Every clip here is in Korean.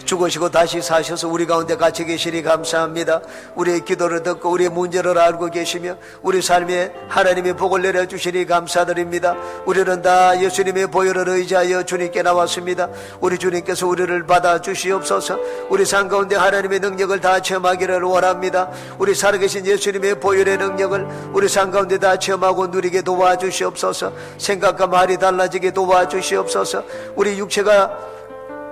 죽으시고 다시 사셔서 우리 가운데 같이 계시니 감사합니다. 우리의 기도를 듣고 우리의 문제를 알고 계시며 우리 삶에 하나님의 복을 내려주시니 감사드립니다. 우리는 다 예수님의 보혈을 의지하여 주님께 나왔습니다. 우리 주님께서 우리를 받아주시옵소서. 우리 삶 가운데 하나님의 능력을 다 체험하기를 원합니다. 우리 살아계신 예수님의 보혈의 능력을 우리 삶 가운데 다 체험하고 누리게 도와주시옵소서. 생각과 말이 달라지게 도와주시옵소서. 우리 육체가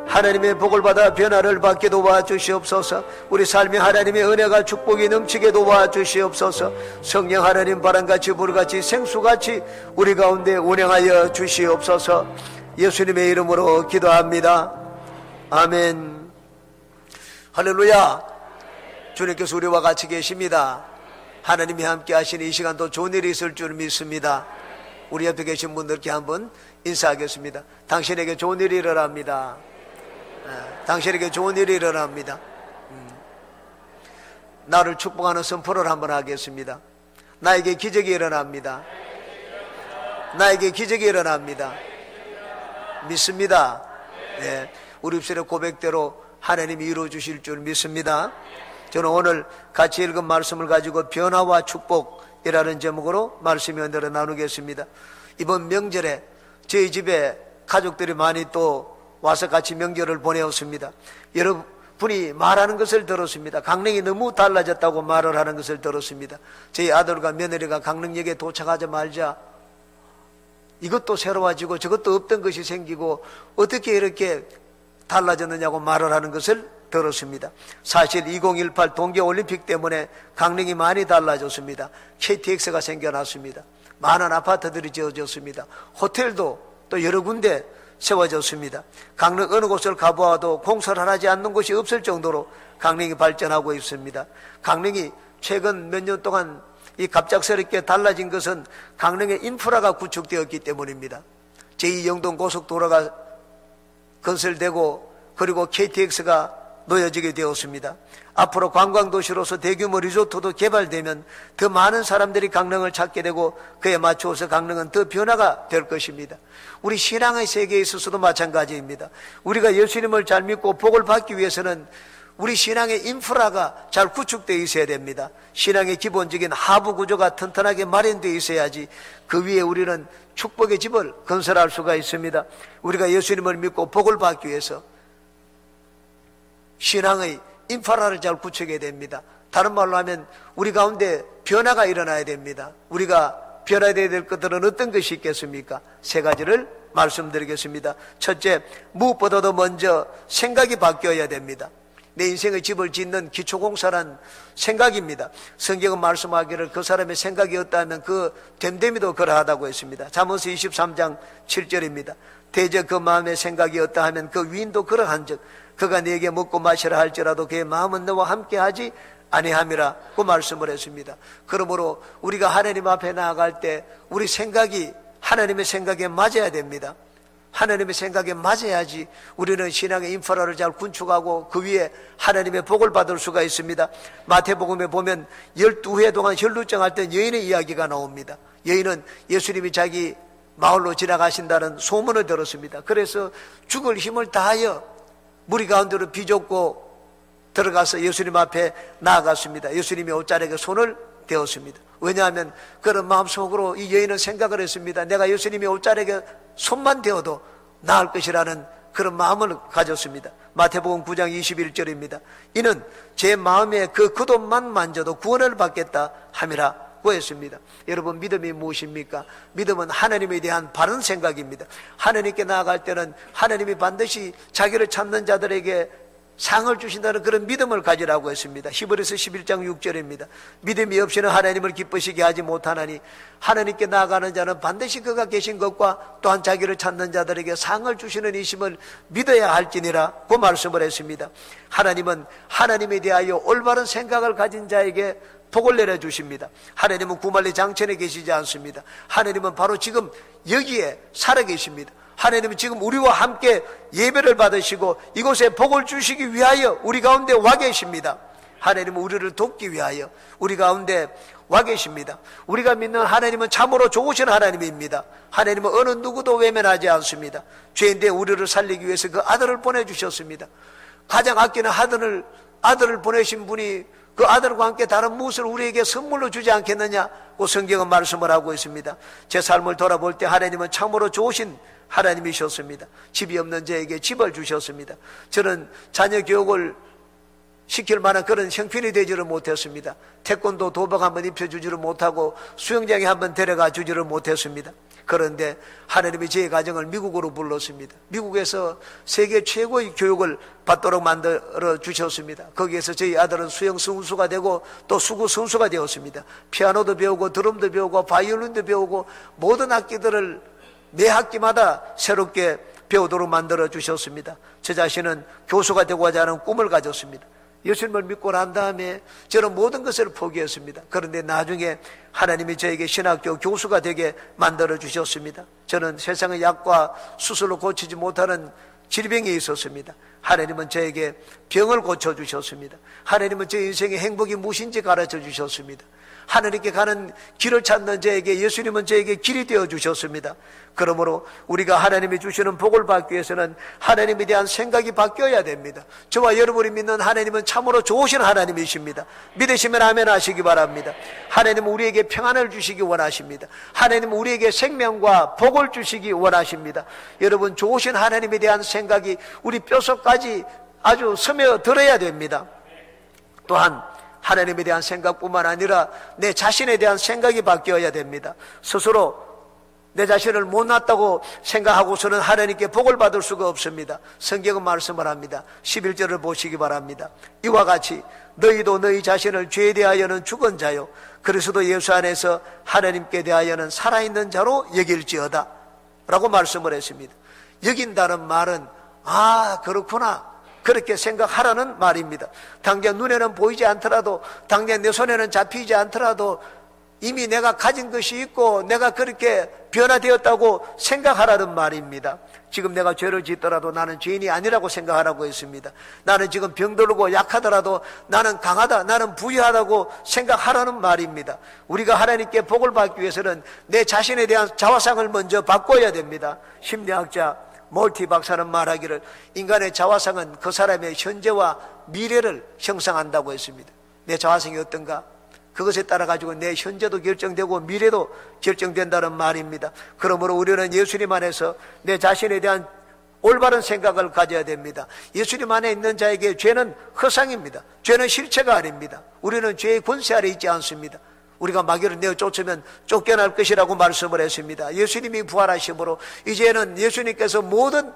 하나님의 복을 받아 변화를 받게 도와주시옵소서. 우리 삶에 하나님의 은혜가 축복이 넘치게 도와주시옵소서. 성령 하나님 바람같이 불같이 생수같이 우리 가운데 운행하여 주시옵소서. 예수님의 이름으로 기도합니다. 아멘. 할렐루야. 주님께서 우리와 같이 계십니다. 하나님이 함께 하시는 이 시간도 좋은 일이 있을 줄 믿습니다. 우리 옆에 계신 분들께 한번 인사하겠습니다. 당신에게 좋은 일이 일어납니다. 당신에게 좋은 일이 일어납니다. 나를 축복하는 선포를 한번 하겠습니다. 나에게 기적이 일어납니다. 나에게 기적이 일어납니다. 믿습니다. 네, 우리 입술의 고백대로 하나님이 이루어주실 줄 믿습니다. 저는 오늘 같이 읽은 말씀을 가지고 변화와 축복이라는 제목으로 말씀 연대로 나누겠습니다. 이번 명절에 저희 집에 가족들이 많이 또 와서 같이 명절을 보내었습니다. 여러분이 말하는 것을 들었습니다. 강릉이 너무 달라졌다고 말을 하는 것을 들었습니다. 저희 아들과 며느리가 강릉역에 도착하자마자 이것도 새로워지고 저것도 없던 것이 생기고 어떻게 이렇게 달라졌느냐고 말을 하는 것을 들었습니다. 사실 2018 동계올림픽 때문에 강릉이 많이 달라졌습니다. KTX가 생겨났습니다. 많은 아파트들이 지어졌습니다. 호텔도 또 여러 군데 세워졌습니다. 강릉 어느 곳을 가보아도 공사를 하지 않는 곳이 없을 정도로 강릉이 발전하고 있습니다. 강릉이 최근 몇 년 동안 이 갑작스럽게 달라진 것은 강릉의 인프라가 구축되었기 때문입니다. 제2영동 고속도로가 건설되고 그리고 KTX가 놓여지게 되었습니다. 앞으로 관광도시로서 대규모 리조트도 개발되면 더 많은 사람들이 강릉을 찾게 되고 그에 맞추어서 강릉은 더 변화가 될 것입니다. 우리 신앙의 세계에 있어서도 마찬가지입니다. 우리가 예수님을 잘 믿고 복을 받기 위해서는 우리 신앙의 인프라가 잘 구축되어 있어야 됩니다. 신앙의 기본적인 하부 구조가 튼튼하게 마련되어 있어야지 그 위에 우리는 축복의 집을 건설할 수가 있습니다. 우리가 예수님을 믿고 복을 받기 위해서 신앙의 인프라를 잘 구축해야 됩니다. 다른 말로 하면 우리 가운데 변화가 일어나야 됩니다. 우리가 변화되어야 될 것들은 어떤 것이 있겠습니까? 세 가지를 말씀드리겠습니다. 첫째, 무엇보다도 먼저 생각이 바뀌어야 됩니다. 내 인생의 집을 짓는 기초공사란 생각입니다. 성경은 말씀하기를 그 사람의 생각이 어떠하면 그 됨됨이도 그러하다고 했습니다. 잠언서 23장 7절입니다. 대저 그 마음의 생각이 어떠하면 그 위인도 그러한즉 그가 네게 먹고 마시라 할지라도 그의 마음은 너와 함께하지 아니함이라 그 말씀을 했습니다. 그러므로 우리가 하나님 앞에 나아갈 때 우리 생각이 하나님의 생각에 맞아야 됩니다. 하나님의 생각에 맞아야지 우리는 신앙의 인프라를 잘 구축하고 그 위에 하나님의 복을 받을 수가 있습니다. 마태복음에 보면 12회 동안 혈루증 때 여인의 이야기가 나옵니다. 여인은 예수님이 자기 마을로 지나가신다는 소문을 들었습니다. 그래서 죽을 힘을 다하여 무리 가운데로 비좁고 들어가서 예수님 앞에 나아갔습니다. 예수님이 옷자락에 손을 대었습니다. 왜냐하면 그런 마음속으로 이 여인은 생각을 했습니다. 내가 예수님이 옷자락에 손만 대어도 나을 것이라는 그런 마음을 가졌습니다. 마태복음 9장 21절입니다. 이는 제 마음에 그 겉옷만 만져도 구원을 받겠다 함이라 했습니다. 여러분, 믿음이 무엇입니까? 믿음은 하나님에 대한 바른 생각입니다. 하나님께 나아갈 때는 하나님이 반드시 자기를 찾는 자들에게 상을 주신다는 그런 믿음을 가지라고 했습니다. 히브리서 11장 6절입니다. 믿음이 없이는 하나님을 기쁘시게 하지 못하나니 하나님께 나아가는 자는 반드시 그가 계신 것과 또한 자기를 찾는 자들에게 상을 주시는 이심을 믿어야 할지니라 그 말씀을 했습니다. 하나님은 하나님에 대하여 올바른 생각을 가진 자에게 복을 내려주십니다. 하나님은 구말리 장천에 계시지 않습니다. 하나님은 바로 지금 여기에 살아계십니다. 하나님은 지금 우리와 함께 예배를 받으시고 이곳에 복을 주시기 위하여 우리 가운데 와 계십니다. 하나님은 우리를 돕기 위하여 우리 가운데 와 계십니다. 우리가 믿는 하나님은 참으로 좋으신 하나님입니다. 하나님은 어느 누구도 외면하지 않습니다. 죄인데 우리를 살리기 위해서 그 아들을 보내주셨습니다. 가장 아끼는 아들을 보내신 분이 그 아들과 함께 다른 무엇을 우리에게 선물로 주지 않겠느냐고 성경은 말씀을 하고 있습니다. 제 삶을 돌아볼 때 하나님은 참으로 좋으신 하나님이셨습니다. 집이 없는 저에게 집을 주셨습니다. 저는 자녀 교육을 시킬 만한 그런 형편이 되지를 못했습니다. 태권도 도복 한번 입혀주지를 못하고 수영장에 한번 데려가 주지를 못했습니다. 그런데 하나님이 제 가정을 미국으로 불렀습니다. 미국에서 세계 최고의 교육을 받도록 만들어 주셨습니다. 거기에서 저희 아들은 수영 선수가 되고 또 수구 선수가 되었습니다. 피아노도 배우고 드럼도 배우고 바이올린도 배우고 모든 악기들을 매 학기마다 새롭게 배우도록 만들어 주셨습니다. 저 자신은 교수가 되고자 하는 꿈을 가졌습니다. 예수님을 믿고 난 다음에 저는 모든 것을 포기했습니다. 그런데 나중에 하나님이 저에게 신학교 교수가 되게 만들어 주셨습니다. 저는 세상의 약과 수술로 고치지 못하는 질병이 있었습니다. 하나님은 저에게 병을 고쳐주셨습니다. 하나님은 제 인생의 행복이 무엇인지 가르쳐 주셨습니다. 하나님께 가는 길을 찾는 저에게 예수님은 저에게 길이 되어 주셨습니다. 그러므로 우리가 하나님이 주시는 복을 받기 위해서는 하나님에 대한 생각이 바뀌어야 됩니다. 저와 여러분이 믿는 하나님은 참으로 좋으신 하나님이십니다. 믿으시면 아멘 하시기 바랍니다. 하나님은 우리에게 평안을 주시기 원하십니다. 하나님은 우리에게 생명과 복을 주시기 원하십니다. 여러분, 좋으신 하나님에 대한 생각이 우리 뼛속까지 아주 스며들어야 됩니다. 또한 하나님에 대한 생각뿐만 아니라 내 자신에 대한 생각이 바뀌어야 됩니다. 스스로 내 자신을 못났다고 생각하고서는 하나님께 복을 받을 수가 없습니다. 성경은 말씀을 합니다. 11절을 보시기 바랍니다. 이와 같이 너희도 너희 자신을 죄에 대하여는 죽은 자요 그리스도 예수 안에서 하나님께 대하여는 살아있는 자로 여길지어다 라고 말씀을 했습니다. 여긴다는 말은 그렇구나, 그렇게 생각하라는 말입니다. 당장 눈에는 보이지 않더라도, 당장 내 손에는 잡히지 않더라도 이미 내가 가진 것이 있고 내가 그렇게 변화되었다고 생각하라는 말입니다. 지금 내가 죄를 짓더라도 나는 죄인이 아니라고 생각하라고 했습니다. 나는 지금 병들고 약하더라도 나는 강하다, 나는 부유하다고 생각하라는 말입니다. 우리가 하나님께 복을 받기 위해서는 내 자신에 대한 자화상을 먼저 바꿔야 됩니다. 심리학자 몰티 박사는 말하기를 인간의 자화상은 그 사람의 현재와 미래를 형성한다고 했습니다. 내 자화상이 어떤가? 그것에 따라 가지고 내 현재도 결정되고 미래도 결정된다는 말입니다. 그러므로 우리는 예수님 안에서 내 자신에 대한 올바른 생각을 가져야 됩니다. 예수님 안에 있는 자에게 죄는 허상입니다. 죄는 실체가 아닙니다. 우리는 죄의 권세 아래 있지 않습니다. 우리가 마귀를 내어 쫓으면 쫓겨날 것이라고 말씀을 했습니다. 예수님이 부활하심으로 이제는 예수님께서 모든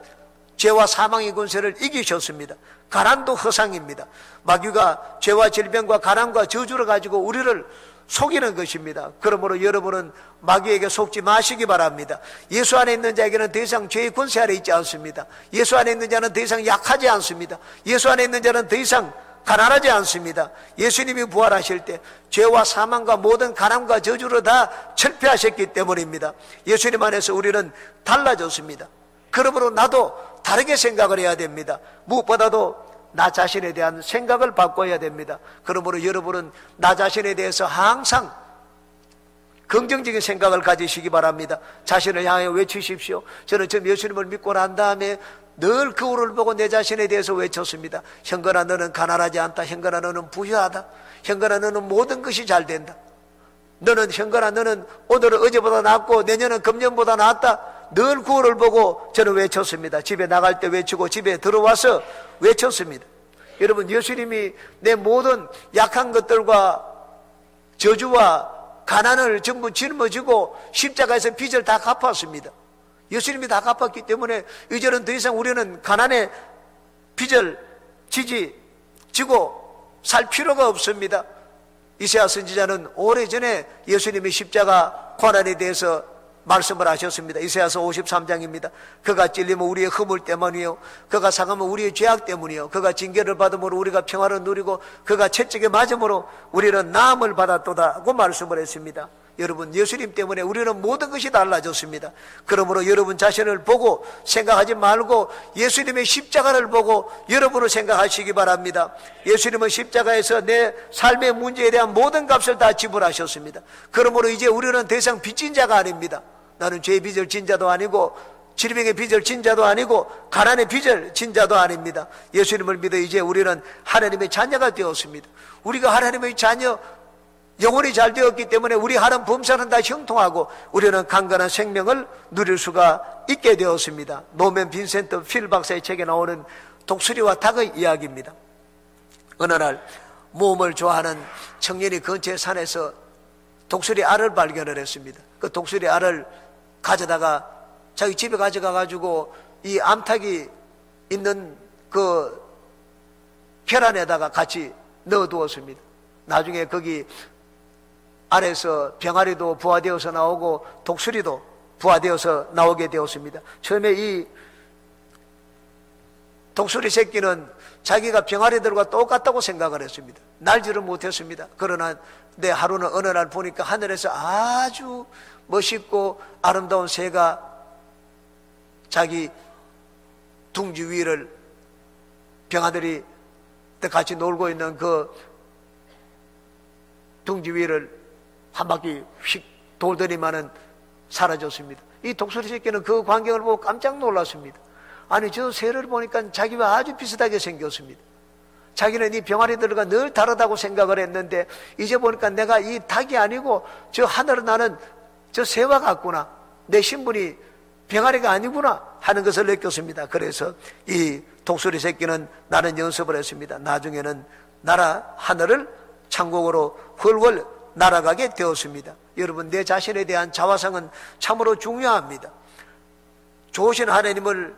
죄와 사망의 권세를 이기셨습니다. 가난도 허상입니다. 마귀가 죄와 질병과 가난과 저주를 가지고 우리를 속이는 것입니다. 그러므로 여러분은 마귀에게 속지 마시기 바랍니다. 예수 안에 있는 자에게는 더 이상 죄의 권세 아래 있지 않습니다. 예수 안에 있는 자는 더 이상 약하지 않습니다. 예수 안에 있는 자는 더 이상 가난하지 않습니다. 예수님이 부활하실 때 죄와 사망과 모든 가난과 저주를 다 철폐하셨기 때문입니다. 예수님 안에서 우리는 달라졌습니다. 그러므로 나도 다르게 생각을 해야 됩니다. 무엇보다도 나 자신에 대한 생각을 바꿔야 됩니다. 그러므로 여러분은 나 자신에 대해서 항상 긍정적인 생각을 가지시기 바랍니다. 자신을 향해 외치십시오. 저는 지금 예수님을 믿고 난 다음에 늘 거울을 보고 내 자신에 대해서 외쳤습니다. 형건아, 너는 가난하지 않다. 형건아, 너는 부유하다. 형건아, 너는 모든 것이 잘 된다. 형건아, 너는 오늘은 어제보다 낫고 내년은 금년보다 낫다. 늘 거울을 보고 저는 외쳤습니다. 집에 나갈 때 외치고 집에 들어와서 외쳤습니다. 여러분, 예수님이 내 모든 약한 것들과 저주와 가난을 전부 짊어지고 십자가에서 빚을 다 갚았습니다. 예수님이 다 갚았기 때문에 이제는 더 이상 우리는 가난의 빚을 지고 살 필요가 없습니다. 이사야 선지자는 오래전에 예수님이 십자가 고난에 대해서 말씀을 하셨습니다. 이사야서 53장입니다. 그가 찔리면 우리의 허물 때문이요, 그가 상하면 우리의 죄악 때문이요, 그가 징계를 받음으로 우리가 평화를 누리고 그가 채찍에 맞음으로 우리는 나음을 받았도다고 말씀을 했습니다. 여러분, 예수님 때문에 우리는 모든 것이 달라졌습니다. 그러므로 여러분 자신을 보고 생각하지 말고 예수님의 십자가를 보고 여러분을 생각하시기 바랍니다. 예수님은 십자가에서 내 삶의 문제에 대한 모든 값을 다 지불하셨습니다. 그러므로 이제 우리는 더 이상 빚진 자가 아닙니다. 나는 죄의 빚을 진 자도 아니고 질병의 빚을 진 자도 아니고 가난의 빚을 진 자도 아닙니다. 예수님을 믿어 이제 우리는 하나님의 자녀가 되었습니다. 우리가 하나님의 자녀, 영혼이 잘 되었기 때문에 우리 하는 범사는 다 형통하고 우리는 강건한 생명을 누릴 수가 있게 되었습니다. 노맨 빈센트 필 박사의 책에 나오는 독수리와 닭의 이야기입니다. 어느 날 모험을 좋아하는 청년이 근처의 산에서 독수리 알을 발견을 했습니다. 그 독수리 알을 가져다가 자기 집에 가져가 가지고 이 암탉이 있는 그 계란에다가 같이 넣어두었습니다. 나중에 거기 알에서 병아리도 부화되어서 나오고 독수리도 부화되어서 나오게 되었습니다. 처음에 이 독수리 새끼는 자기가 병아리들과 똑같다고 생각을 했습니다. 날지를 못했습니다. 그러나 내 하루는 어느 날 보니까 하늘에서 아주 멋있고 아름다운 새가 자기 둥지 위를 병아들이 같이 놀고 있는 그 둥지 위를 한 바퀴 휙 돌더니만은 사라졌습니다. 이 독수리 새끼는 그 광경을 보고 깜짝 놀랐습니다. 아니 저 새를 보니까 자기와 아주 비슷하게 생겼습니다. 자기는 이 병아리들과 늘 다르다고 생각을 했는데 이제 보니까 내가 이 닭이 아니고 저 하늘을 나는 저 새와 같구나. 내 신분이 병아리가 아니구나 하는 것을 느꼈습니다. 그래서 이 독수리 새끼는 나는 연습을 했습니다. 나중에는 하늘을 천국으로 훨훨 날아가게 되었습니다. 여러분, 내 자신에 대한 자화상은 참으로 중요합니다. 좋으신 하나님을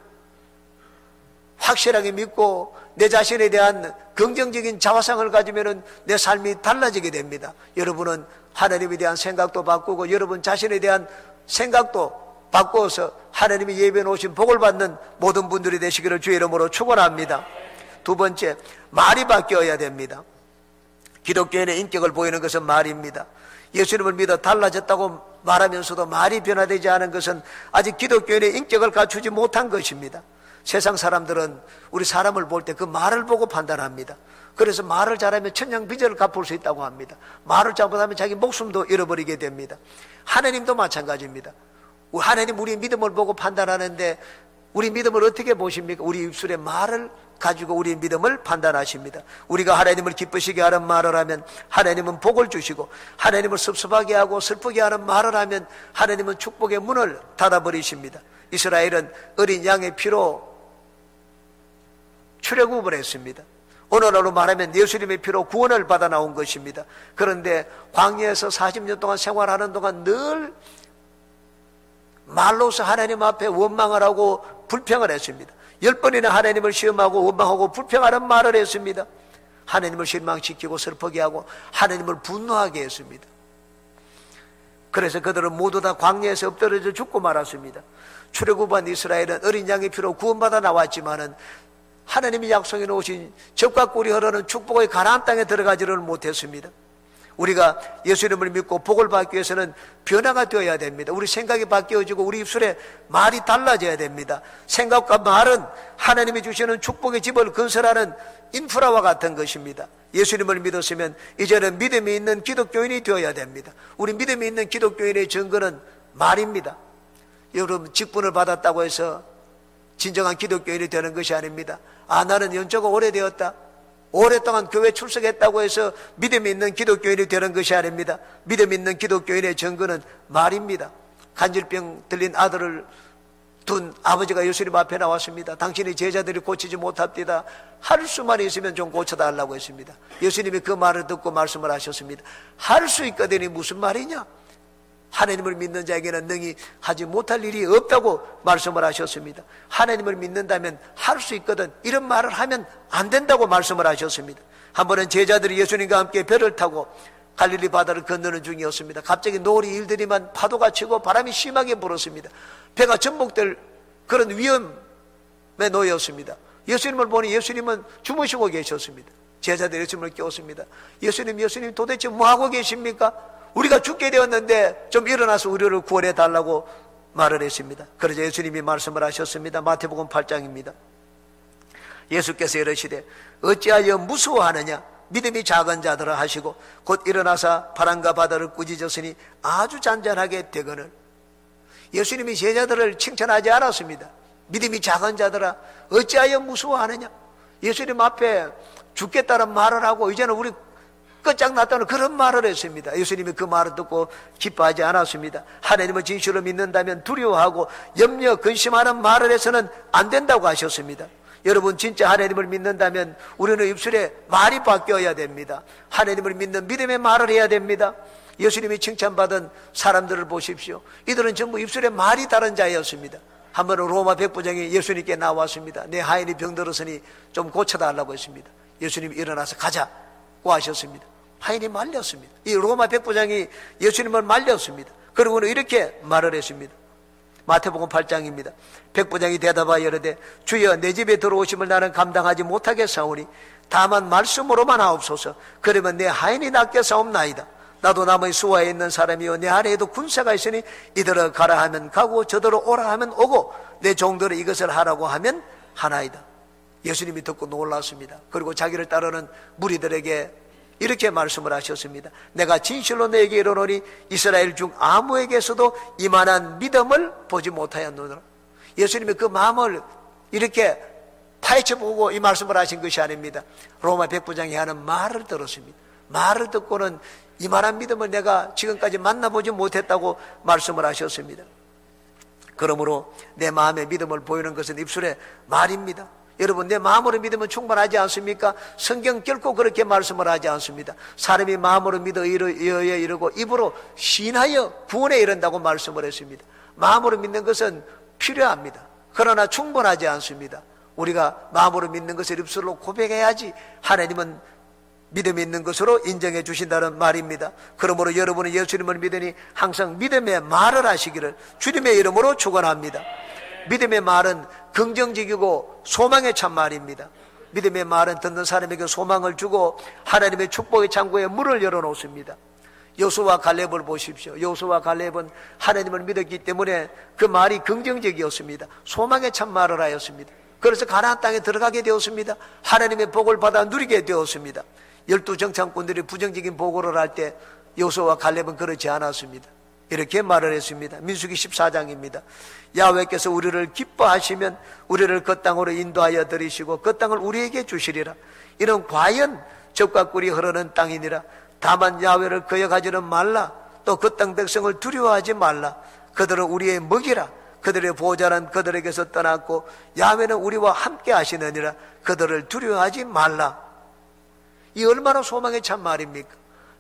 확실하게 믿고 내 자신에 대한 긍정적인 자화상을 가지면 내 삶이 달라지게 됩니다. 여러분은 하나님에 대한 생각도 바꾸고 여러분 자신에 대한 생각도 바꾸어서 하나님이 예배해 놓으신 복을 받는 모든 분들이 되시기를 주의 이름으로 축원합니다. 두 번째, 말이 바뀌어야 됩니다. 기독교인의 인격을 보이는 것은 말입니다. 예수님을 믿어 달라졌다고 말하면서도 말이 변화되지 않은 것은 아직 기독교인의 인격을 갖추지 못한 것입니다. 세상 사람들은 우리 사람을 볼 때 그 말을 보고 판단합니다. 그래서 말을 잘하면 천냥빚을 갚을 수 있다고 합니다. 말을 잘못하면 자기 목숨도 잃어버리게 됩니다. 하나님도 마찬가지입니다. 하나님 우리 믿음을 보고 판단하는데 우리 믿음을 어떻게 보십니까? 우리 입술의 말을 가지고 우리 믿음을 판단하십니다. 우리가 하나님을 기쁘시게 하는 말을 하면 하나님은 복을 주시고 하나님을 섭섭하게 하고 슬프게 하는 말을 하면 하나님은 축복의 문을 닫아버리십니다. 이스라엘은 어린 양의 피로 출애굽을 했습니다. 오늘날로 말하면 예수님의 피로 구원을 받아 나온 것입니다. 그런데 광야에서 40년 동안 생활하는 동안 늘 말로서 하나님 앞에 원망을 하고 불평을 했습니다. 10번이나 하나님을 시험하고 원망하고 불평하는 말을 했습니다. 하나님을 실망시키고 슬프게 하고 하나님을 분노하게 했습니다. 그래서 그들은 모두 다 광야에서 엎드려져 죽고 말았습니다. 출애굽한 이스라엘은 어린 양의 피로 구원받아 나왔지만은 하나님이 약속해 놓으신 젖과 꿀이 흐르는 축복의 가나안 땅에 들어가지를 못했습니다. 우리가 예수님을 믿고 복을 받기 위해서는 변화가 되어야 됩니다. 우리 생각이 바뀌어지고 우리 입술에 말이 달라져야 됩니다. 생각과 말은 하나님이 주시는 축복의 집을 건설하는 인프라와 같은 것입니다. 예수님을 믿었으면 이제는 믿음이 있는 기독교인이 되어야 됩니다. 우리 믿음이 있는 기독교인의 증거는 말입니다. 여러분, 직분을 받았다고 해서 진정한 기독교인이 되는 것이 아닙니다. 나는 연조가 오래되었다, 오랫동안 교회 출석했다고 해서 믿음이 있는 기독교인이 되는 것이 아닙니다. 믿음 있는 기독교인의 증거는 말입니다. 간질병 들린 아들을 둔 아버지가 예수님 앞에 나왔습니다. 당신의 제자들이 고치지 못합니다. 할 수만 있으면 좀 고쳐달라고 했습니다. 예수님이 그 말을 듣고 말씀을 하셨습니다. 할 수 있거든이 무슨 말이냐? 하나님을 믿는 자에게는 능히 하지 못할 일이 없다고 말씀을 하셨습니다. 하나님을 믿는다면 할 수 있거든, 이런 말을 하면 안 된다고 말씀을 하셨습니다. 한 번은 제자들이 예수님과 함께 배를 타고 갈릴리 바다를 건너는 중이었습니다. 갑자기 노을이 일더니만 파도가 치고 바람이 심하게 불었습니다. 배가 전복될 그런 위험에 놓였습니다. 예수님을 보니 예수님은 주무시고 계셨습니다. 제자들이 예수님을 깨웠습니다. 예수님 도대체 뭐하고 계십니까? 우리가 죽게 되었는데 좀 일어나서 우리를 구원해 달라고 말을 했습니다. 그러자 예수님이 말씀을 하셨습니다. 마태복음 8장입니다. 예수께서 이르시되 어찌하여 무서워하느냐? 믿음이 작은 자들아 하시고 곧 일어나사 바람과 바다를 꾸짖었으니 아주 잔잔하게 되거늘. 예수님이 제자들을 칭찬하지 않았습니다. 믿음이 작은 자들아 어찌하여 무서워하느냐. 예수님 앞에 죽겠다는 말을 하고 이제는 우리 끝장났다는 그런 말을 했습니다. 예수님이 그 말을 듣고 기뻐하지 않았습니다. 하나님을 진실로 믿는다면 두려워하고 염려 근심하는 말을 해서는 안 된다고 하셨습니다. 여러분 진짜 하나님을 믿는다면 우리는 입술에 말이 바뀌어야 됩니다. 하나님을 믿는 믿음의 말을 해야 됩니다. 예수님이 칭찬받은 사람들을 보십시오. 이들은 전부 입술에 말이 다른 자였습니다. 한 번은 로마 백부장이 예수님께 나왔습니다. 내 하인이 병들었으니 좀 고쳐달라고 했습니다. 예수님이 일어나서 가자고 하셨습니다. 하인이 말렸습니다. 이 로마 백부장이 예수님을 말렸습니다. 그리고는 이렇게 말을 했습니다. 마태복음 8장입니다. 백부장이 대답하여 이르되 주여 내 집에 들어오심을 나는 감당하지 못하겠사오니 다만 말씀으로만 하옵소서. 그러면 내 하인이 낫겠사옵나이다. 나도 남의 수하에 있는 사람이요 내 아래에도 군사가 있으니 이들을 가라 하면 가고 저들을 오라 하면 오고 내 종들을 이것을 하라고 하면 하나이다. 예수님이 듣고 놀랐습니다. 그리고 자기를 따르는 무리들에게 이렇게 말씀을 하셨습니다. 내가 진실로 너에게 이르노니 이스라엘 중 아무에게서도 이만한 믿음을 보지 못하였노라. 예수님이 그 마음을 이렇게 파헤쳐보고 이 말씀을 하신 것이 아닙니다. 로마 백부장이 하는 말을 들었습니다. 말을 듣고는 이만한 믿음을 내가 지금까지 만나보지 못했다고 말씀을 하셨습니다. 그러므로 내 마음의 믿음을 보이는 것은 입술의 말입니다. 여러분 내 마음으로 믿으면 충분하지 않습니까? 성경 결코 그렇게 말씀을 하지 않습니다. 사람이 마음으로 믿어 의에 이르고 입으로 신하여 구원에 이른다고 말씀을 했습니다. 마음으로 믿는 것은 필요합니다. 그러나 충분하지 않습니다. 우리가 마음으로 믿는 것을 입술로 고백해야지 하나님은 믿음이 있는 것으로 인정해 주신다는 말입니다. 그러므로 여러분은 예수님을 믿으니 항상 믿음의 말을 하시기를 주님의 이름으로 축원합니다. 믿음의 말은 긍정적이고 소망에 찬 말입니다. 믿음의 말은 듣는 사람에게 소망을 주고 하나님의 축복의 창고에 문을 열어놓습니다. 여호수아와 갈렙을 보십시오. 여호수아와 갈렙은 하나님을 믿었기 때문에 그 말이 긍정적이었습니다. 소망에 찬 말을 하였습니다. 그래서 가나안 땅에 들어가게 되었습니다. 하나님의 복을 받아 누리게 되었습니다. 12정탐꾼들이 부정적인 보고를 할 때 여호수아와 갈렙은 그렇지 않았습니다. 이렇게 말을 했습니다. 민수기 14장입니다. 야훼께서 우리를 기뻐하시면 우리를 그 땅으로 인도하여 들이시고 그 땅을 우리에게 주시리라. 이는 과연 젖과 꿀이 흐르는 땅이니라. 다만 야훼를 거역하지는 말라. 또 그 땅 백성을 두려워하지 말라. 그들은 우리의 먹이라. 그들의 보호자는 그들에게서 떠났고 야훼는 우리와 함께 하시느니라. 그들을 두려워하지 말라. 이 얼마나 소망에 찬 말입니까?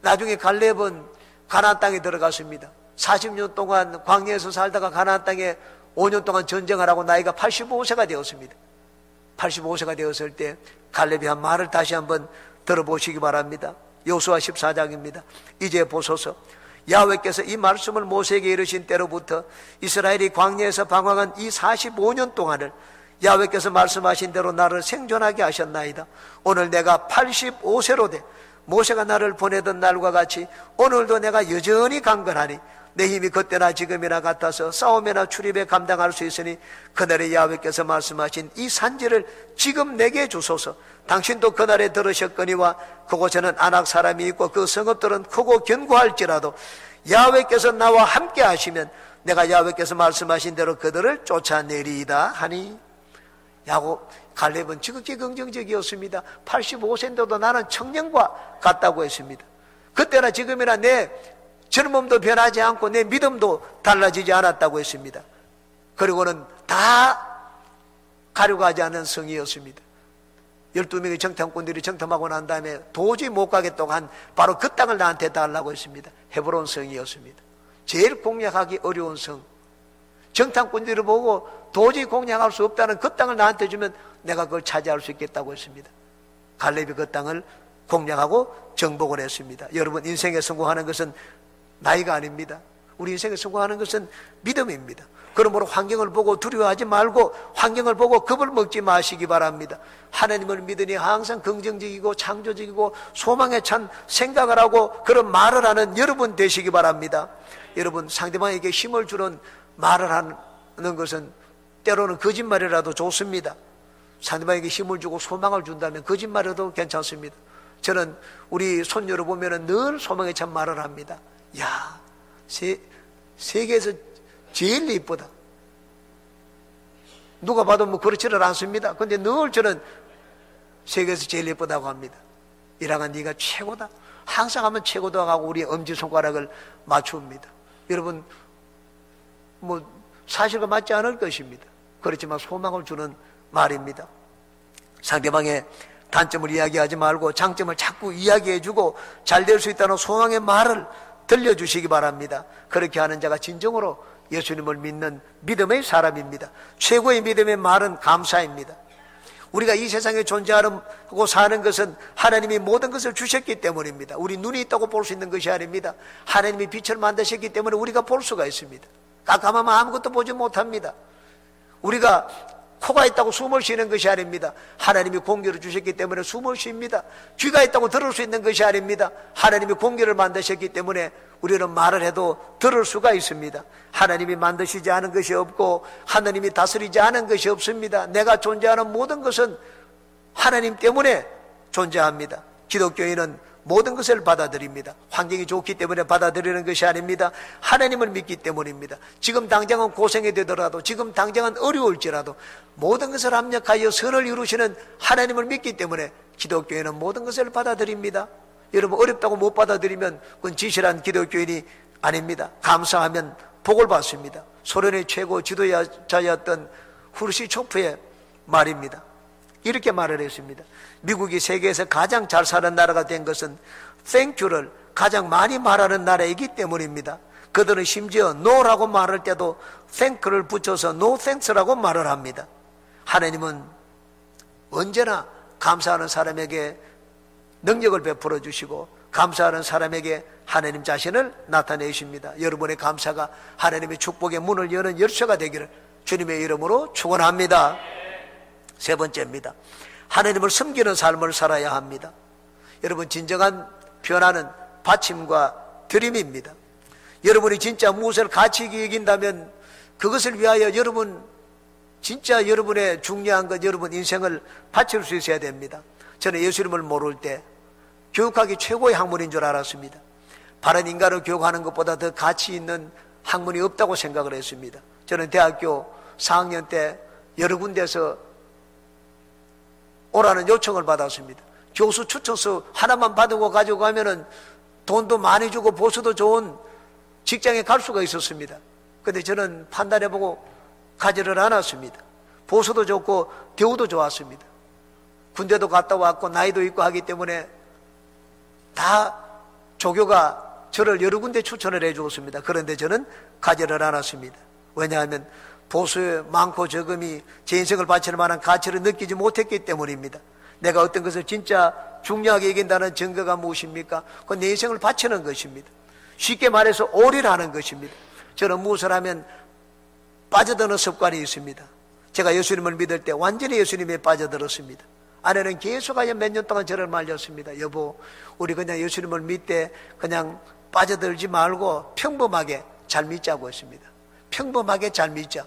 나중에 갈렙은 가나안 땅에 들어갔습니다. 40년 동안 광야에서 살다가 가나안 땅에 5년 동안 전쟁을 하고 나이가 85세가 되었습니다. 85세가 되었을 때 갈렙이 한 말을 다시 한번 들어보시기 바랍니다. 여호수아 14장입니다. 이제 보소서 야훼께서 이 말씀을 모세에게 이르신 때로부터 이스라엘이 광야에서 방황한 이 45년 동안을 야훼께서 말씀하신 대로 나를 생존하게 하셨나이다. 오늘 내가 85세로 돼 모세가 나를 보내던 날과 같이 오늘도 내가 여전히 강건하니 내 힘이 그때나 지금이나 같아서 싸움이나 출입에 감당할 수 있으니 그날에 야훼께서 말씀하신 이 산지를 지금 내게 주소서. 당신도 그날에 들으셨거니와 그곳에는 아낙 사람이 있고 그 성읍들은 크고 견고할지라도 야훼께서 나와 함께 하시면 내가 야훼께서 말씀하신 대로 그들을 쫓아내리이다 하니. 갈렙은 지극히 긍정적이었습니다. 85세인데도 나는 청년과 같다고 했습니다. 그때나 지금이나 내 젊음도 변하지 않고 내 믿음도 달라지지 않았다고 했습니다. 그리고는 다 가려고 하지 않은 성이었습니다. 12명의 정탐꾼들이 정탐하고 난 다음에 도저히 못 가겠다고 한 바로 그 땅을 나한테 달라고 했습니다. 헤브론 성이었습니다. 제일 공략하기 어려운 성. 정탐꾼들을 보고 도저히 공략할 수 없다는 그 땅을 나한테 주면 내가 그걸 차지할 수 있겠다고 했습니다. 갈렙이 그 땅을 공략하고 정복을 했습니다. 여러분 인생에 성공하는 것은 나이가 아닙니다. 우리 인생에 성공하는 것은 믿음입니다. 그러므로 환경을 보고 두려워하지 말고 환경을 보고 겁을 먹지 마시기 바랍니다. 하나님을 믿으니 항상 긍정적이고 창조적이고 소망에 찬 생각을 하고 그런 말을 하는 여러분 되시기 바랍니다. 여러분 상대방에게 힘을 주는 말을 하는 것은 때로는 거짓말이라도 좋습니다. 상대방에게 힘을 주고 소망을 준다면 거짓말이라도 괜찮습니다. 저는 우리 손녀를 보면 늘 소망에 찬 말을 합니다. 야, 세계에서 제일 이쁘다. 누가 봐도 뭐 그렇지는 않습니다. 근데 늘 저는 세계에서 제일 예쁘다고 합니다. 이랑아 네가 최고다. 항상 하면 최고다 하고 우리 엄지손가락을 맞춥니다. 여러분 뭐 사실과 맞지 않을 것입니다. 그렇지만 소망을 주는 말입니다. 상대방의 단점을 이야기하지 말고 장점을 자꾸 이야기해주고 잘 될 수 있다는 소망의 말을 들려주시기 바랍니다. 그렇게 하는 자가 진정으로 예수님을 믿는 믿음의 사람입니다. 최고의 믿음의 말은 감사입니다. 우리가 이 세상에 존재하고 사는 것은 하나님이 모든 것을 주셨기 때문입니다. 우리 눈이 있다고 볼 수 있는 것이 아닙니다. 하나님이 빛을 만드셨기 때문에 우리가 볼 수가 있습니다. 깜깜하면 아무것도 보지 못합니다. 우리가 코가 있다고 숨을 쉬는 것이 아닙니다. 하나님이 공기를 주셨기 때문에 숨을 쉽니다. 귀가 있다고 들을 수 있는 것이 아닙니다. 하나님이 공기를 만드셨기 때문에 우리는 말을 해도 들을 수가 있습니다. 하나님이 만드시지 않은 것이 없고 하나님이 다스리지 않은 것이 없습니다. 내가 존재하는 모든 것은 하나님 때문에 존재합니다. 기독교인은 모든 것을 받아들입니다. 환경이 좋기 때문에 받아들이는 것이 아닙니다. 하나님을 믿기 때문입니다. 지금 당장은 고생이 되더라도, 지금 당장은 어려울지라도 모든 것을 합력하여 선을 이루시는 하나님을 믿기 때문에 기독교인은 모든 것을 받아들입니다. 여러분 어렵다고 못 받아들이면 그건 지실한 기독교인이 아닙니다. 감사하면 복을 받습니다. 소련의 최고 지도자였던 후르시초프의 말입니다. 이렇게 말을 했습니다. 미국이 세계에서 가장 잘 사는 나라가 된 것은 땡큐를 가장 많이 말하는 나라이기 때문입니다. 그들은 심지어 no라고 말할 때도 thank를 붙여서 no thanks라고 말을 합니다. 하나님은 언제나 감사하는 사람에게 능력을 베풀어 주시고 감사하는 사람에게 하나님 자신을 나타내십니다. 여러분의 감사가 하나님의 축복의 문을 여는 열쇠가 되기를 주님의 이름으로 축원합니다. 세 번째입니다. 하나님을 섬기는 삶을 살아야 합니다. 여러분 진정한 변화는 바침과 드림입니다. 여러분이 진짜 무엇을 가치 있게 여긴다면 그것을 위하여 여러분 진짜 여러분의 중요한 것 여러분 인생을 바칠 수 있어야 됩니다. 저는 예수님을 모를 때 교육학이 최고의 학문인 줄 알았습니다. 바른 인간을 교육하는 것보다 더 가치 있는 학문이 없다고 생각을 했습니다. 저는 대학교 4학년 때 여러 군데에서 오라는 요청을 받았습니다. 교수 추천서 하나만 받고 가지고 가면은 돈도 많이 주고 보수도 좋은 직장에 갈 수가 있었습니다. 근데 저는 판단해보고 가지를 않았습니다. 보수도 좋고 대우도 좋았습니다. 군대도 갔다 왔고 나이도 있고 하기 때문에 다 조교가 저를 여러 군데 추천을 해 주었습니다. 그런데 저는 가지를 않았습니다. 왜냐하면 보수의 많고 적음이 제 인생을 바칠 만한 가치를 느끼지 못했기 때문입니다. 내가 어떤 것을 진짜 중요하게 여긴다는 증거가 무엇입니까? 그건 내 인생을 바치는 것입니다. 쉽게 말해서 올인하는 것입니다. 저는 무엇을 하면 빠져드는 습관이 있습니다. 제가 예수님을 믿을 때 완전히 예수님에 빠져들었습니다. 아내는 계속하여 몇 년 동안 저를 말렸습니다. 여보, 우리 그냥 예수님을 믿되 그냥 빠져들지 말고 평범하게 잘 믿자고 했습니다. 평범하게 잘 믿자.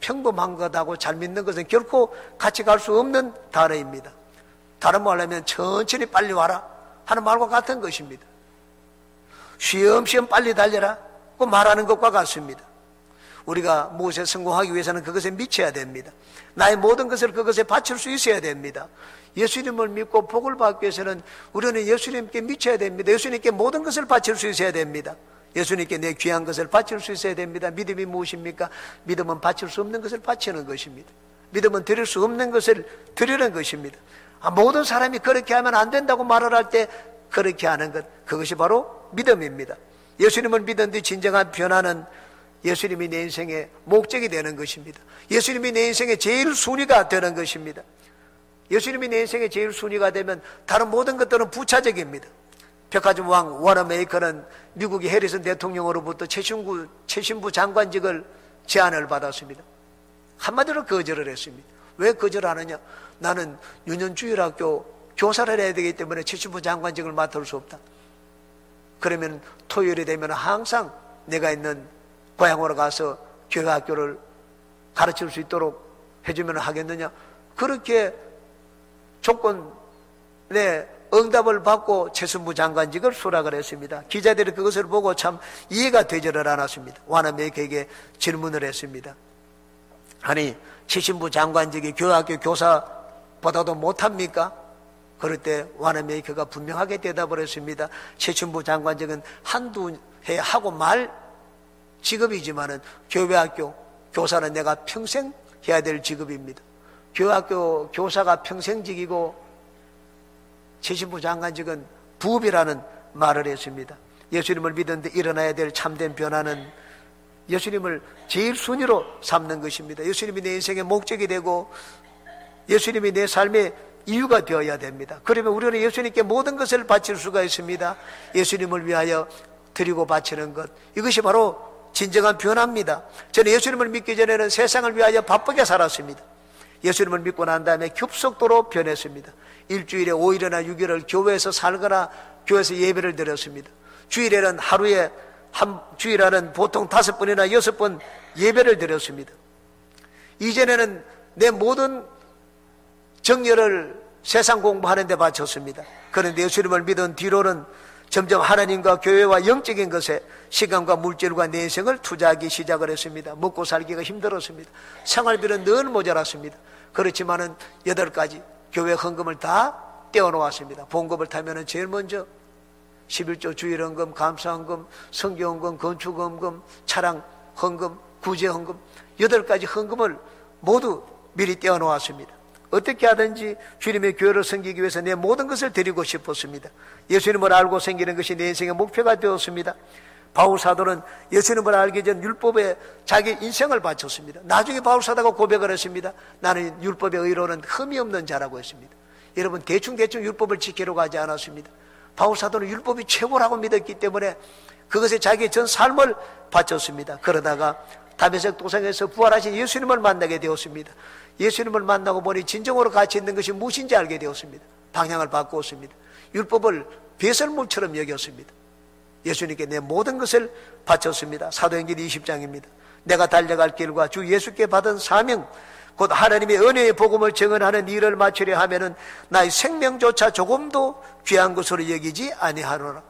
평범한 것하고 잘 믿는 것은 결코 같이 갈 수 없는 단어입니다. 다른 말로 하면 천천히 빨리 와라 하는 말과 같은 것입니다. 쉬엄쉬엄 빨리 달려라 그 말하는 것과 같습니다. 우리가 무엇에 성공하기 위해서는 그것에 미쳐야 됩니다. 나의 모든 것을 그것에 바칠 수 있어야 됩니다. 예수님을 믿고 복을 받기 위해서는 우리는 예수님께 미쳐야 됩니다. 예수님께 모든 것을 바칠 수 있어야 됩니다. 예수님께 내 귀한 것을 바칠 수 있어야 됩니다. 믿음이 무엇입니까? 믿음은 바칠 수 없는 것을 바치는 것입니다. 믿음은 드릴 수 없는 것을 드리는 것입니다. 모든 사람이 그렇게 하면 안 된다고 말을 할 때 그렇게 하는 것, 그것이 바로 믿음입니다. 예수님을 믿은 뒤 진정한 변화는 예수님이 내 인생의 목적이 되는 것입니다. 예수님이 내 인생의 제일 순위가 되는 것입니다. 예수님이 내 인생의 제일 순위가 되면 다른 모든 것들은 부차적입니다. 백화점 왕 워너메이커는 미국의 해리슨 대통령으로부터 최신부 장관직을 제안을 받았습니다. 한마디로 거절을 했습니다. 왜 거절하느냐? 나는 유년주일학교 교사를 해야 되기 때문에 최신부 장관직을 맡을 수 없다. 그러면 토요일이 되면 항상 내가 있는 고향으로 가서 교회학교를 가르칠 수 있도록 해주면 하겠느냐? 그렇게 조건에 응답을 받고 최순부 장관직을 수락을 했습니다. 기자들이 그것을 보고 참 이해가 되지를 않았습니다. 와나메이커에게 질문을 했습니다. 아니, 최순부 장관직이 교학교 교사보다도 못합니까? 그럴 때 와나메이커가 분명하게 대답을 했습니다. 최순부 장관직은 한두 해 하고 말 직업이지만은 교회학교 교사는 내가 평생 해야 될 직업입니다. 교학교 교사가 평생직이고 최순부 장관직은 부업이라는 말을 했습니다. 예수님을 믿는데 일어나야 될 참된 변화는 예수님을 제일 순위로 삼는 것입니다. 예수님이 내 인생의 목적이 되고 예수님이 내 삶의 이유가 되어야 됩니다. 그러면 우리는 예수님께 모든 것을 바칠 수가 있습니다. 예수님을 위하여 드리고 바치는 것, 이것이 바로 진정한 변화입니다. 저는 예수님을 믿기 전에는 세상을 위하여 바쁘게 살았습니다. 예수님을 믿고 난 다음에 급속도로 변했습니다. 일주일에 5일이나 6일을 교회에서 살거나 교회에서 예배를 드렸습니다. 주일에는 하루에 주일에는 보통 5번이나 6번 예배를 드렸습니다. 이전에는 내 모든 정열을 세상 공부하는 데 바쳤습니다. 그런데 예수님을 믿은 뒤로는 점점 하나님과 교회와 영적인 것에 시간과 물질과 내 인생을 투자하기 시작을 했습니다. 먹고 살기가 힘들었습니다. 생활비는 늘 모자랐습니다. 그렇지만은 8가지 교회 헌금을 다 떼어놓았습니다. 봉급을 타면은 제일 먼저 11조 주일헌금, 감사헌금, 성교헌금, 건축헌금, 차량 헌금, 구제헌금 8가지 헌금을 모두 미리 떼어놓았습니다. 어떻게 하든지 주님의 교회를 섬기기 위해서 내 모든 것을 드리고 싶었습니다. 예수님을 알고 섬기는 것이 내 인생의 목표가 되었습니다. 바울 사도는 예수님을 알기 전 율법에 자기 인생을 바쳤습니다. 나중에 바울 사도가 고백을 했습니다. 나는 율법의 의로는 흠이 없는 자라고 했습니다. 여러분, 대충 율법을 지키려고 하지 않았습니다. 바울 사도는 율법이 최고라고 믿었기 때문에 그것에 자기의 전 삶을 바쳤습니다. 그러다가 다메섹 도상에서 부활하신 예수님을 만나게 되었습니다. 예수님을 만나고 보니 진정으로 가치 있는 것이 무엇인지 알게 되었습니다. 방향을 바꾸었습니다. 율법을 배설물처럼 여겼습니다. 예수님께 내 모든 것을 바쳤습니다. 사도행전 20장입니다. 내가 달려갈 길과 주 예수께 받은 사명, 곧 하나님의 은혜의 복음을 증언하는 일을 마치려 하면은 나의 생명조차 조금도 귀한 것으로 여기지 아니하노라.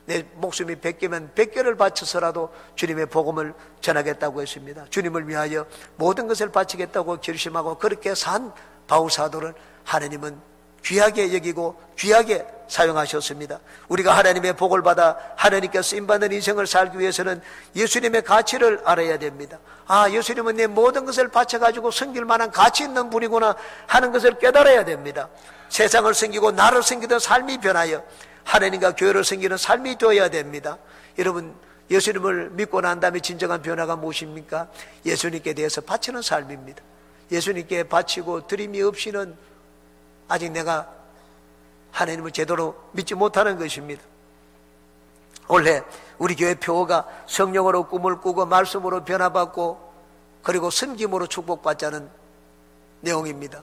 내 목숨이 100개면 100개를 바쳐서라도 주님의 복음을 전하겠다고 했습니다. 주님을 위하여 모든 것을 바치겠다고 결심하고 그렇게 산 바울 사도를 하나님은 귀하게 여기고 귀하게 사용하셨습니다. 우리가 하나님의 복을 받아 하나님께 쓰임받는 인생을 살기 위해서는 예수님의 가치를 알아야 됩니다. 아, 예수님은 내 모든 것을 바쳐가지고 섬길 만한 가치 있는 분이구나 하는 것을 깨달아야 됩니다. 세상을 섬기고 나를 섬기던 삶이 변하여 하나님과 교회를 섬기는 삶이 되어야 됩니다. 여러분, 예수님을 믿고 난 다음에 진정한 변화가 무엇입니까? 예수님께 대해서 바치는 삶입니다. 예수님께 바치고 드림이 없이는 아직 내가 하나님을 제대로 믿지 못하는 것입니다. 올해 우리 교회 표어가 성령으로 꿈을 꾸고 말씀으로 변화받고 그리고 섬김으로 축복받자는 내용입니다.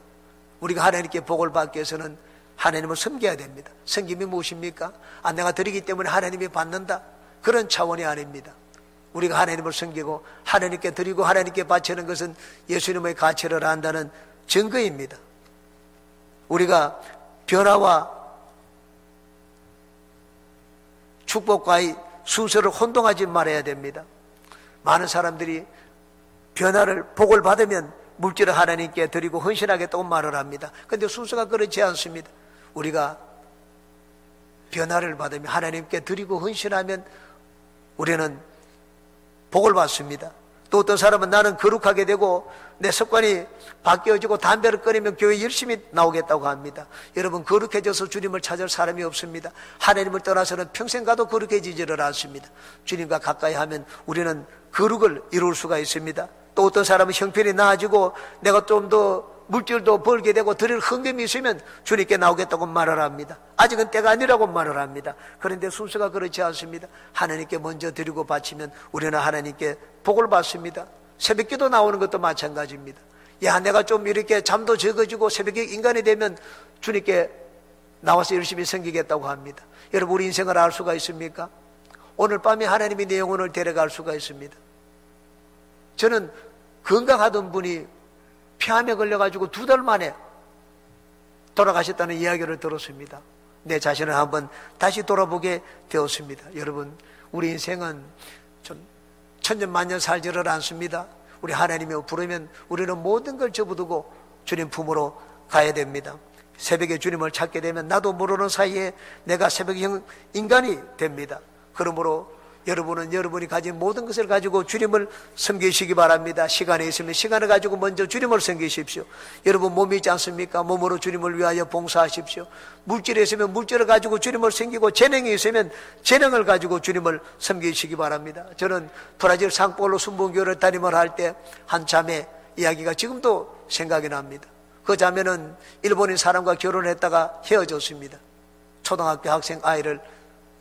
우리가 하나님께 복을 받기 위해서는 하나님을 섬겨야 됩니다. 섬김이 무엇입니까? 아, 내가 드리기 때문에 하나님이 받는다, 그런 차원이 아닙니다. 우리가 하나님을 섬기고 하나님께 드리고 하나님께 바치는 것은 예수님의 가치를 안다는 증거입니다. 우리가 변화와 축복과의 순서를 혼동하지 말아야 됩니다. 많은 사람들이 변화를, 복을 받으면 물질을 하나님께 드리고 헌신하겠다고 말을 합니다. 그런데 순서가 그렇지 않습니다. 우리가 변화를 받으면 하나님께 드리고 헌신하면 우리는 복을 받습니다. 또 어떤 사람은 나는 거룩하게 되고 내 습관이 바뀌어지고 담배를 끊으면 교회 열심히 나오겠다고 합니다. 여러분, 거룩해져서 주님을 찾을 사람이 없습니다. 하나님을 떠나서는 평생 가도 거룩해지지를 않습니다. 주님과 가까이 하면 우리는 거룩을 이룰 수가 있습니다. 또 어떤 사람은 형편이 나아지고 내가 좀 더 물질도 벌게 되고 드릴 헌금이 있으면 주님께 나오겠다고 말을 합니다. 아직은 때가 아니라고 말을 합니다. 그런데 순서가 그렇지 않습니다. 하나님께 먼저 드리고 바치면 우리는 하나님께 복을 받습니다. 새벽기도 나오는 것도 마찬가지입니다. 야, 내가 좀 이렇게 잠도 적어지고 새벽에 인간이 되면 주님께 나와서 열심히 섬기겠다고 합니다. 여러분, 우리 인생을 알 수가 있습니까? 오늘 밤에 하나님이 내 영혼을 데려갈 수가 있습니다. 저는 건강하던 분이 폐암에 걸려가지고 2달 만에 돌아가셨다는 이야기를 들었습니다. 내 자신을 한번 다시 돌아보게 되었습니다. 여러분, 우리 인생은 좀 천년만년 살지를 않습니다. 우리 하나님이 부르면 우리는 모든 걸 접어두고 주님 품으로 가야 됩니다. 새벽에 주님을 찾게 되면 나도 모르는 사이에 내가 새벽형 인간이 됩니다. 그러므로 여러분은 여러분이 가진 모든 것을 가지고 주님을 섬기시기 바랍니다. 시간이 있으면 시간을 가지고 먼저 주님을 섬기십시오. 여러분 몸이 있지 않습니까? 몸으로 주님을 위하여 봉사하십시오. 물질이 있으면 물질을 가지고 주님을 섬기고, 재능이 있으면 재능을 가지고 주님을 섬기시기 바랍니다. 저는 브라질 상폴로 순복음교회를 담임을 할 때 한 자매 이야기가 지금도 생각이 납니다. 그 자매는 일본인 사람과 결혼했다가 헤어졌습니다. 초등학교 학생 아이를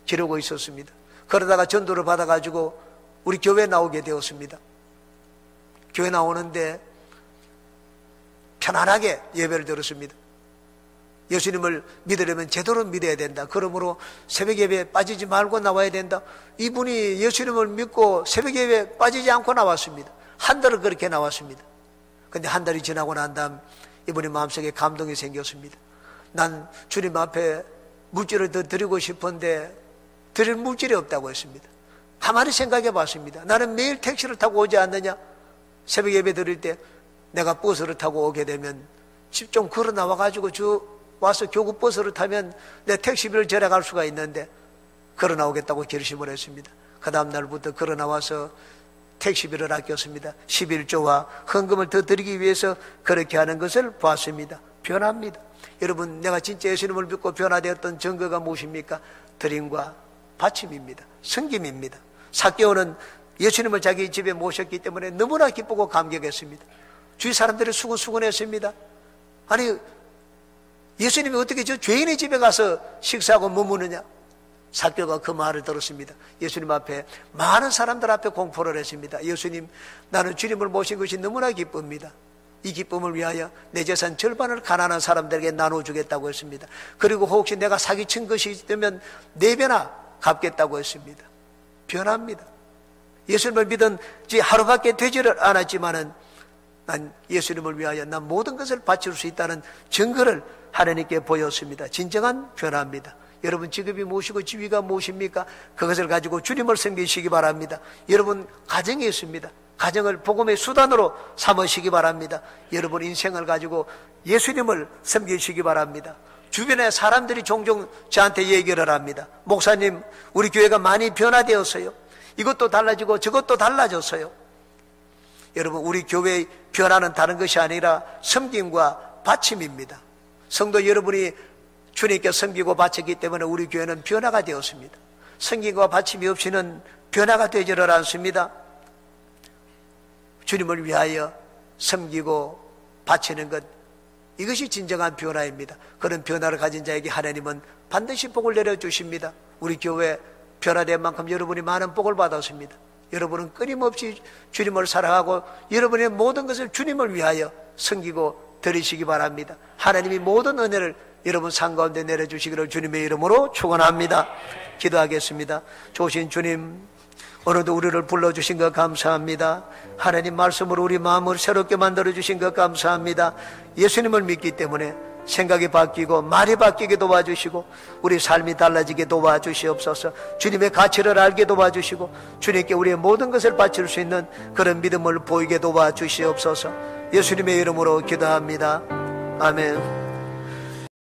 기르고 있었습니다. 그러다가 전도를 받아가지고 우리 교회에 나오게 되었습니다. 교회 나오는데 편안하게 예배를 드렸습니다. 예수님을 믿으려면 제대로 믿어야 된다. 그러므로 새벽 예배에 빠지지 말고 나와야 된다. 이분이 예수님을 믿고 새벽 예배에 빠지지 않고 나왔습니다. 한 달을 그렇게 나왔습니다. 근데 한 달이 지나고 난 다음 이분의 마음속에 감동이 생겼습니다. 난 주님 앞에 물질을 더 드리고 싶은데 드릴 물질이 없다고 했습니다. 가만히 생각해 봤습니다. 나는 매일 택시를 타고 오지 않느냐? 새벽 예배 드릴 때 내가 버스를 타고 오게 되면 집 좀 걸어 나와가지고 와서 교구 버스를 타면 내 택시비를 절약할 수가 있는데 걸어 나오겠다고 결심을 했습니다. 그 다음 날부터 걸어 나와서 택시비를 아꼈습니다. 11조와 헌금을 더 드리기 위해서 그렇게 하는 것을 봤습니다. 변합니다. 여러분, 내가 진짜 예수님을 믿고 변화되었던 증거가 무엇입니까? 드림과 바침입니다. 섬김입니다. 삭개오는 예수님을 자기 집에 모셨기 때문에 너무나 기쁘고 감격했습니다. 주위 사람들이 수근수근했습니다. 아니, 예수님이 어떻게 저 죄인의 집에 가서 식사하고 머무느냐? 삭개오가 그 말을 들었습니다. 예수님 앞에, 많은 사람들 앞에 공포를 했습니다. 예수님, 나는 주님을 모신 것이 너무나 기쁩니다. 이 기쁨을 위하여 내 재산 절반을 가난한 사람들에게 나눠주겠다고 했습니다. 그리고 혹시 내가 사기친 것이 있다면 4배나 갚겠다고 했습니다. 변합니다. 예수님을 믿은 지 하루밖에 되지를 않았지만은 난 예수님을 위하여 난 모든 것을 바칠 수 있다는 증거를 하나님께 보였습니다. 진정한 변화입니다. 여러분, 직업이 무엇이고 지위가 무엇입니까? 그것을 가지고 주님을 섬기시기 바랍니다. 여러분, 가정이 있습니다. 가정을 복음의 수단으로 삼으시기 바랍니다. 여러분 인생을 가지고 예수님을 섬기시기 바랍니다. 주변에 사람들이 종종 저한테 얘기를 합니다. 목사님, 우리 교회가 많이 변화되었어요. 이것도 달라지고 저것도 달라졌어요. 여러분, 우리 교회의 변화는 다른 것이 아니라 섬김과 바침입니다. 성도 여러분이 주님께 섬기고 바쳤기 때문에 우리 교회는 변화가 되었습니다. 섬김과 바침이 없이는 변화가 되지를 않습니다. 주님을 위하여 섬기고 바치는 것, 이것이 진정한 변화입니다. 그런 변화를 가진 자에게 하나님은 반드시 복을 내려주십니다. 우리 교회 변화된 만큼 여러분이 많은 복을 받았습니다. 여러분은 끊임없이 주님을 사랑하고 여러분의 모든 것을 주님을 위하여 섬기고 드리시기 바랍니다. 하나님이 모든 은혜를 여러분 삶 가운데 내려주시기를 주님의 이름으로 축원합니다. 기도하겠습니다. 좋으신 주님, 오늘도 우리를 불러주신 것 감사합니다. 하나님 말씀으로 우리 마음을 새롭게 만들어주신 것 감사합니다. 예수님을 믿기 때문에 생각이 바뀌고 말이 바뀌게 도와주시고 우리 삶이 달라지게 도와주시옵소서. 주님의 가치를 알게 도와주시고 주님께 우리의 모든 것을 바칠 수 있는 그런 믿음을 보이게 도와주시옵소서. 예수님의 이름으로 기도합니다. 아멘.